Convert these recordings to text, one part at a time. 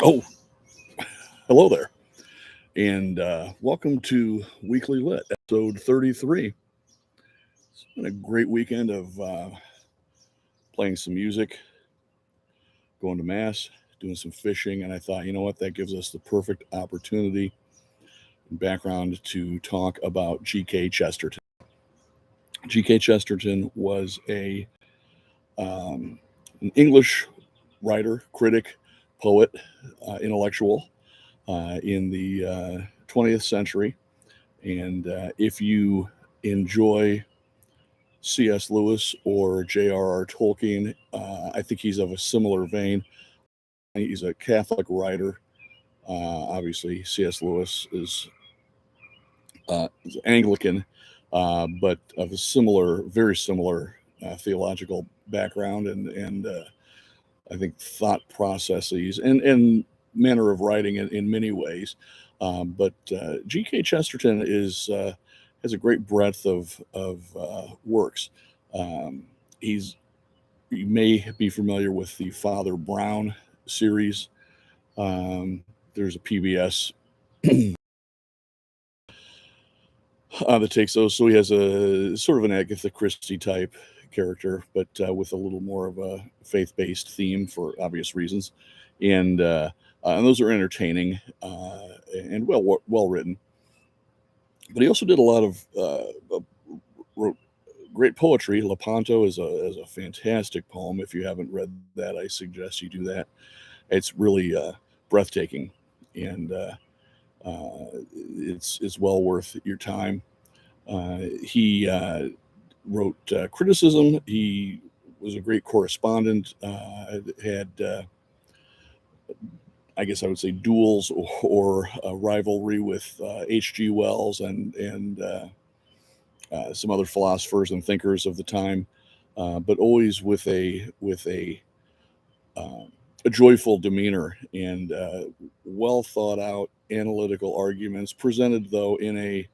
Oh, hello there, and welcome to Weekly Lit, episode 33. It's been a great weekend of playing some music, going to Mass, doing some fishing, and I thought, you know what, that gives us the perfect opportunity and background to talk about G.K. Chesterton. G.K. Chesterton was an English writer, critic, poet, intellectual in the 20th century. And if you enjoy C.S. Lewis or J.R.R. Tolkien, I think he's of a similar vein. He's a Catholic writer. Obviously, C.S. Lewis is Anglican, but of a similar, very similar theological background and I think thought processes and manner of writing in many ways. But G.K. Chesterton has a great breadth of works. Um, he's You may be familiar with the Father Brown series. There's a PBS that takes those, so he has a sort of an Agatha Christie type character, but with a little more of a faith-based theme for obvious reasons, and those are entertaining and well written. But he also did a lot of wrote great poetry. Lepanto is a fantastic poem. If you haven't read that, I suggest you do that. It's really breathtaking, and it's well worth your time. He wrote criticism. He was a great correspondent. Had I guess I would say duels or a rivalry with H.G. Wells and some other philosophers and thinkers of the time, but always uh, a joyful demeanor and well thought out analytical arguments presented though in a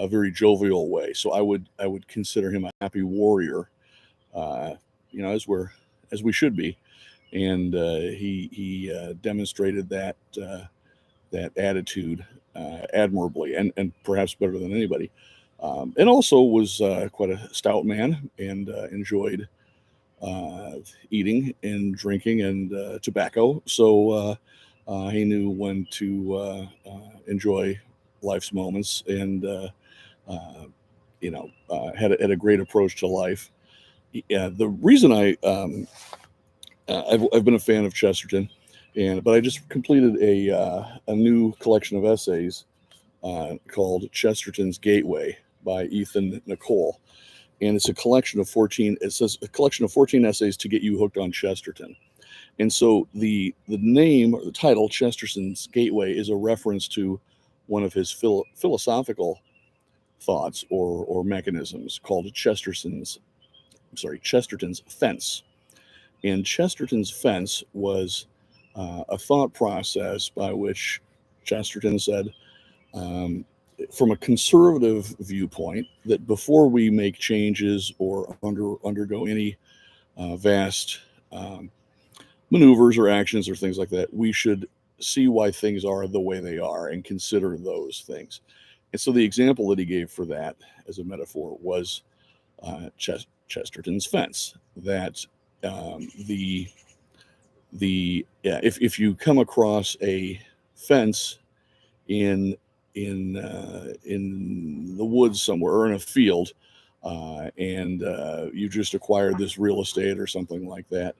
very jovial way. So I would consider him a happy warrior, uh, as we should be, and he demonstrated that attitude admirably and perhaps better than anybody. And also was quite a stout man and enjoyed uh, eating and drinking and tobacco. So he knew when to enjoy life's moments and uh, had a great approach to life. Yeah, the reason I've been a fan of Chesterton, but I just completed a new collection of essays called Chesterton's Gateway by Ethan Nicole, and it's a collection of 14. It says a collection of 14 essays to get you hooked on Chesterton. And so the name or the title Chesterton's Gateway is a reference to one of his philosophical thoughts or mechanisms called Chesterton's fence. And Chesterton's fence was a thought process by which Chesterton said, um, from a conservative viewpoint, that before we make changes or undergo any vast maneuvers or actions or things like that, we should see why things are the way they are and consider those things. And so the example that he gave for that as a metaphor was Chesterton's fence. That the yeah, if you come across a fence in in the woods somewhere or in a field, and you just acquired this real estate or something like that,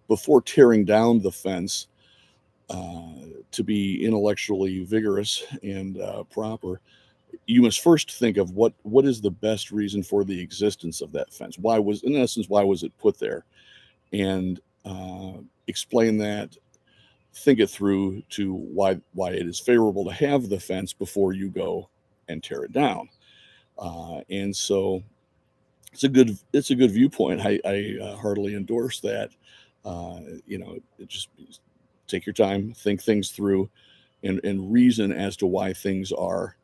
before tearing down the fence, uh, to be intellectually vigorous and proper, you must first think of what is the best reason for the existence of that fence. Why was it put there? And explain that, think it through to why it is favorable to have the fence before you go and tear it down. And so it's a good viewpoint. I heartily endorse that. Just take your time, think things through, and reason as to why things are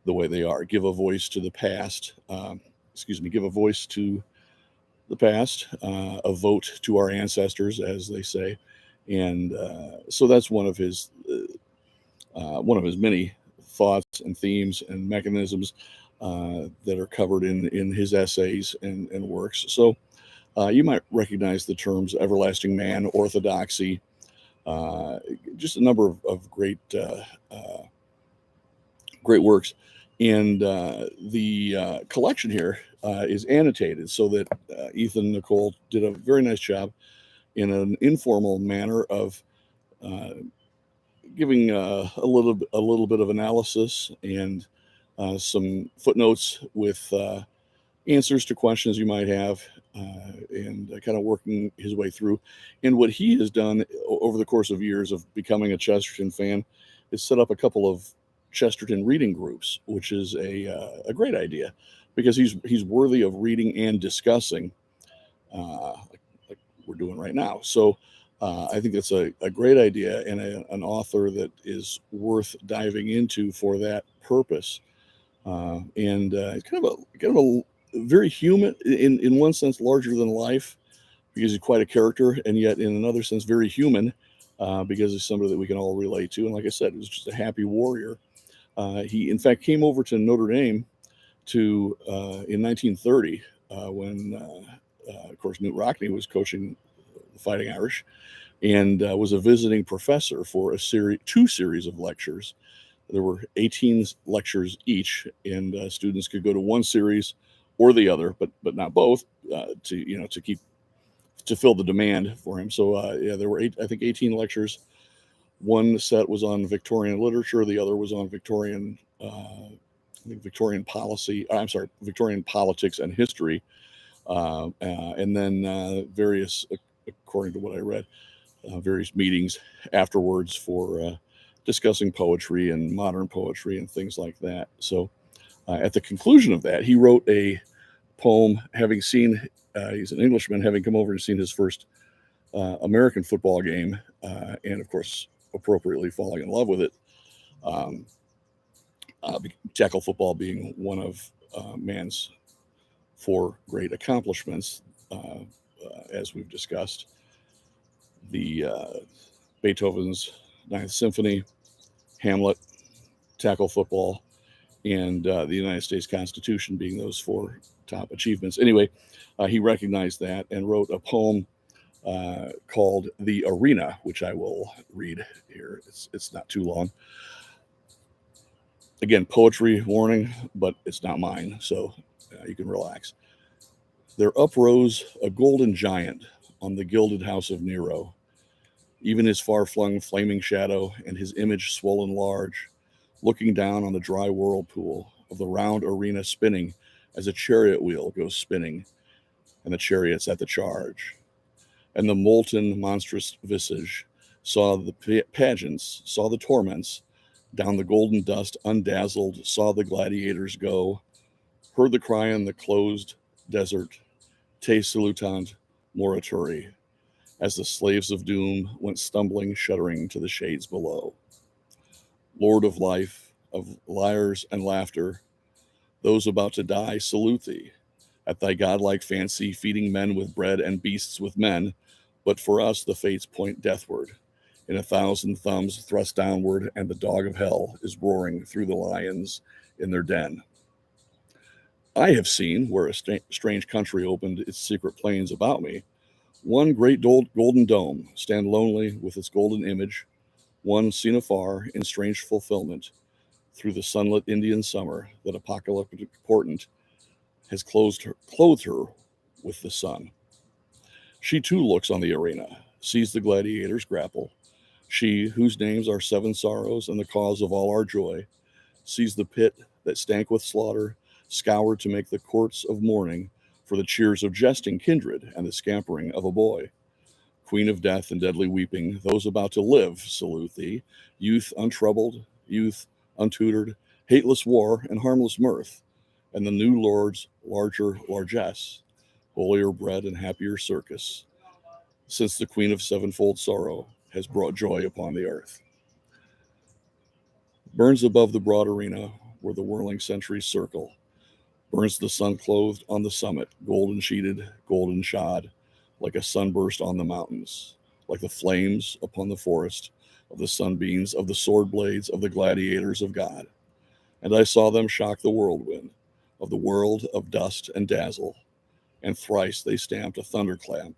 the way they are. Give a voice to the past. Give a voice to the past, a vote to our ancestors, as they say, And so that's one of his many thoughts and themes and mechanisms that are covered in his essays and works. So you might recognize the terms everlasting man, orthodoxy, uh, just a number of great works. And the collection here is annotated so that Ethan and Nicole did a very nice job in an informal manner of uh, giving a little bit of analysis and some footnotes with answers to questions you might have, and kind of working his way through. And what he has done over the course of years of becoming a Chesterton fan is set up a couple of Chesterton reading groups, which is a great idea because he's worthy of reading and discussing, like we're doing right now. So I think that's a great idea and an author that is worth diving into for that purpose. And kind of a very human, in one sense, larger than life, because he's quite a character, and yet in another sense, very human, because he's somebody that we can all relate to. And like I said, he was just a happy warrior. He, in fact, came over to Notre Dame in 1930 when, of course, Knute Rockne was coaching the Fighting Irish, and was a visiting professor for two series of lectures. There were 18 lectures each, and students could go to one series or the other, but not both, to fill the demand for him. So yeah, there were 18 lectures. One set was on Victorian literature, the other was on Victorian policy. I'm sorry, Victorian politics and history, and then various, according to what I read, various meetings afterwards for discussing poetry and modern poetry and things like that. So at the conclusion of that, he wrote a poem, having seen, he's an Englishman, having come over and seen his first American football game, and of course, appropriately falling in love with it. Um, Tackle football being one of man's four great accomplishments, as we've discussed. The Beethoven's Ninth Symphony, Hamlet, tackle football, and the United States Constitution being those four top achievements. Anyway, he recognized that and wrote a poem called "The Arena," which I will read here. It's not too long. Again, poetry warning, but it's not mine, so you can relax. There uprose a golden giant on the gilded house of Nero, even his far-flung flaming shadow and his image swollen large, looking down on the dry whirlpool of the round arena spinning as a chariot wheel goes spinning, and the chariot's at the charge. And the molten, monstrous visage saw the pageants, saw the torments, down the golden dust undazzled, saw the gladiators go, heard the cry in the closed desert, te salutant morituri, as the slaves of doom went stumbling, shuddering to the shades below. Lord of life, of lyres and laughter, those about to die salute thee, at thy godlike fancy feeding men with bread and beasts with men, but for us the fates point deathward, in 1,000 thumbs thrust downward, and the dog of hell is roaring through the lions in their den. I have seen, where a strange country opened its secret plains about me, one great golden dome stand lonely with its golden image, one seen afar in strange fulfillment through the sunlit Indian summer that apocalyptic portent has clothed her with the sun. She too looks on the arena, sees the gladiators grapple. She, whose names are seven sorrows and the cause of all our joy, sees the pit that stank with slaughter, scoured to make the courts of mourning for the cheers of jesting kindred and the scampering of a boy. Queen of death and deadly weeping, those about to live salute thee, youth untroubled, youth untutored, hateless war and harmless mirth, and the new lord's larger largesse, holier bread and happier circus, since the queen of sevenfold sorrow has brought joy upon the earth. Burns above the broad arena where the whirling centuries circle, burns the sun clothed on the summit, golden sheeted, golden shod, like a sunburst on the mountains. like the flames upon the forest, of the sunbeams, of the sword blades, of the gladiators of God. And I saw them shock the whirlwind of the world of dust and dazzle, and thrice they stamped a thunderclap,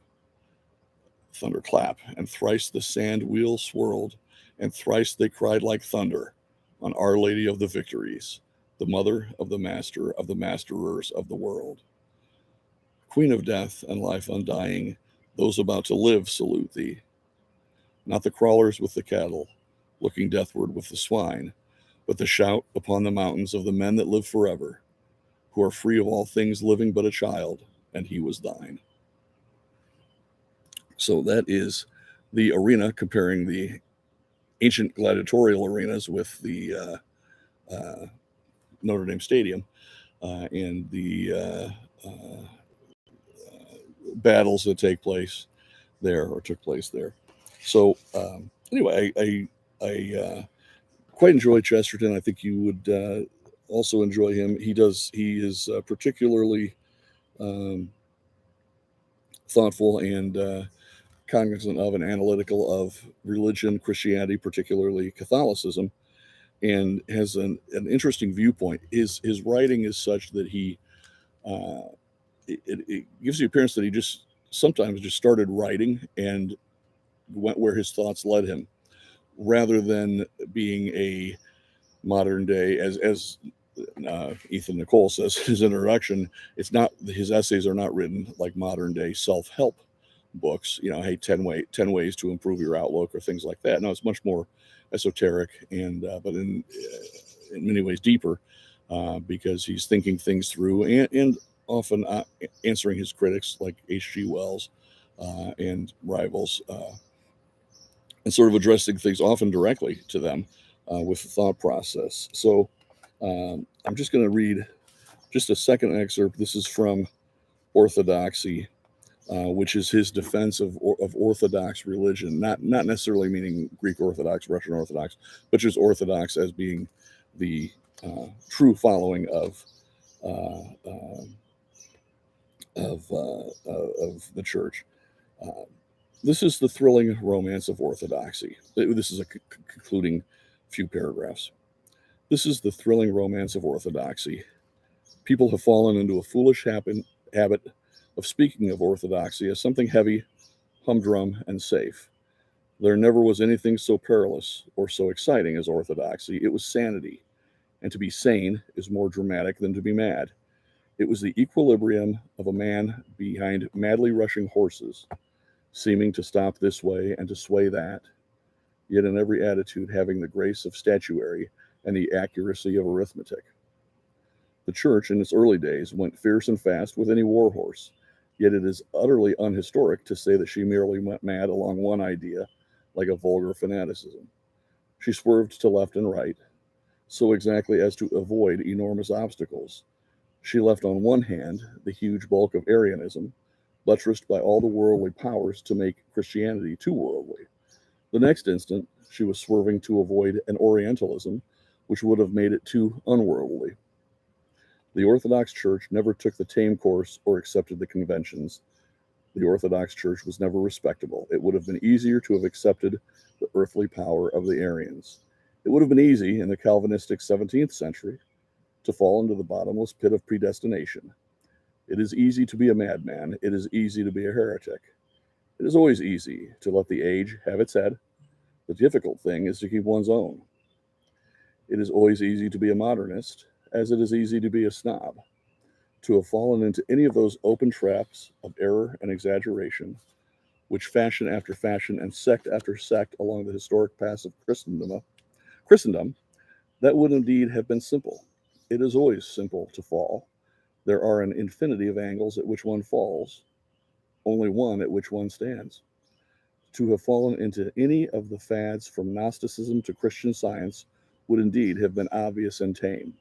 and thrice the sand wheel swirled, and thrice they cried like thunder on Our Lady of the Victories, the mother of the master of the masterers of the world. Queen of death and life undying, those about to live salute thee. Not the crawlers with the cattle, looking deathward with the swine, but the shout upon the mountains of the men that live forever, who are free of all things living but a child, and he was thine. So that is the arena, comparing the ancient gladiatorial arenas with the Notre Dame Stadium and the battles that take place there, or took place there. So anyway, I quite enjoy Chesterton. I think you would also enjoy him. He is particularly thoughtful and cognizant of and analytical of religion, Christianity, particularly Catholicism, and has an interesting viewpoint. His writing is such that it gives the appearance that he sometimes just started writing and went where his thoughts led him, rather than being a modern day, as Ethan Nicole says in his introduction. It's not, his essays are not written like modern day self-help books, hey, 10 ways to improve your outlook or things like that. No, it's much more esoteric and but in many ways deeper, because he's thinking things through and often answering his critics like H.G. Wells and rivals, and sort of addressing things often directly to them with the thought process. So I'm just going to read just a second excerpt. This is from Orthodoxy, which is his defense of Orthodox religion, not necessarily meaning Greek Orthodox, Russian Orthodox, but just Orthodox as being the true following of the church. This is the thrilling romance of Orthodoxy. This is a concluding few paragraphs. This is the thrilling romance of Orthodoxy. People have fallen into a foolish habit of speaking of Orthodoxy as something heavy, humdrum, and safe. There never was anything so perilous or so exciting as Orthodoxy. It was sanity, and to be sane is more dramatic than to be mad. It was the equilibrium of a man behind madly rushing horses, seeming to stop this way and to sway that, yet in every attitude having the grace of statuary and the accuracy of arithmetic. The church in its early days went fierce and fast with any war horse, yet it is utterly unhistoric to say that she merely went mad along one idea, like a vulgar fanaticism. She swerved to left and right, so exactly as to avoid enormous obstacles. She left on one hand the huge bulk of Arianism, buttressed by all the worldly powers to make Christianity too worldly. The next instant, she was swerving to avoid an Orientalism, which would have made it too unworldly. The Orthodox Church never took the tame course or accepted the conventions. The Orthodox Church was never respectable. It would have been easier to have accepted the earthly power of the Arians. It would have been easy in the Calvinistic 17th century to fall into the bottomless pit of predestination. It is easy to be a madman. It is easy to be a heretic. It is always easy to let the age have its head. The difficult thing is to keep one's own. It is always easy to be a modernist, as it is easy to be a snob. To have fallen into any of those open traps of error and exaggeration, which fashion after fashion and sect after sect along the historic paths of Christendom, that would indeed have been simple. It is always simple to fall. There are an infinity of angles at which one falls, only one at which one stands. To have fallen into any of the fads from Gnosticism to Christian Science would indeed have been obvious and tame.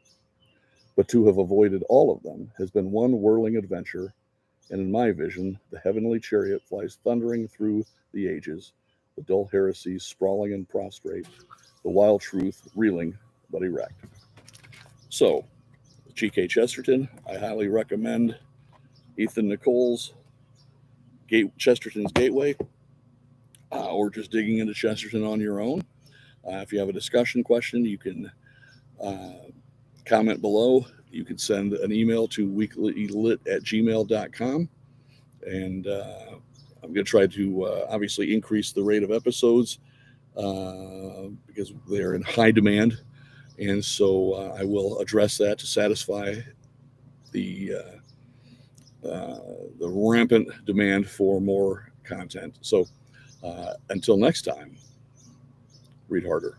But to have avoided all of them has been one whirling adventure, and in my vision, the heavenly chariot flies thundering through the ages, the dull heresies sprawling and prostrate, the wild truth reeling but erect. So, G.K. Chesterton, I highly recommend Ethan Nicole's Chesterton's Gateway. or just digging into Chesterton on your own. If you have a discussion question, you can comment below. You can send an email to weeklylit@gmail.com. And I'm going to try to obviously increase the rate of episodes because they're in high demand. And so I will address that to satisfy the rampant demand for more content. So until next time, read harder.